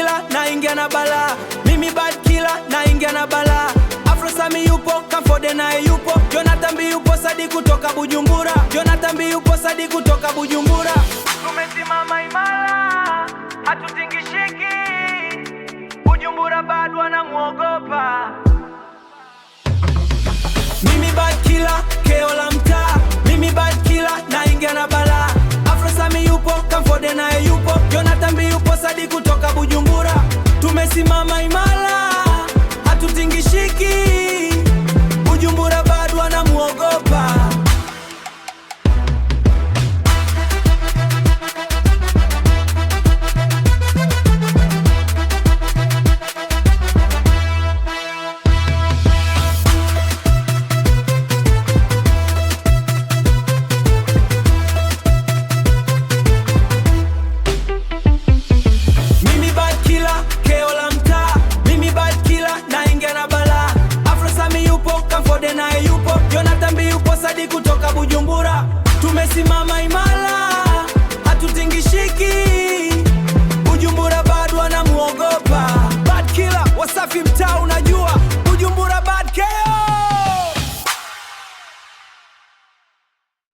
killer na ingia na bala. Mimi bad killer na ingia na bala. Afro Sami yupo, Kamfode naye yupo. Jonathan B yupo, Sadi kutoka Bujumbura. Jonathan B yupo, Sadi kutoka Bujumbura. Tumesimama imara, hatutingishiki. Bujumbura bado wanamuogopa. Mimi bad killer, keo la mtaa. Mimi bad killer na ingia na bala. Afro Sami yupo, Kamfode naye yupo. Jonathan B yupo, Sadi kutoka Bujumbura. Tumesimama imara, hatutingishiki. Bujumbura bado wanamuogopa. Mimi bad killer, keo la mtaa. Mimi bad killer na ingia na bala. Afro Sami yupo, Kamfode naye yupo. Jonathan B yupo, Sadi kutoka Bujumbura. Tumesimama imara.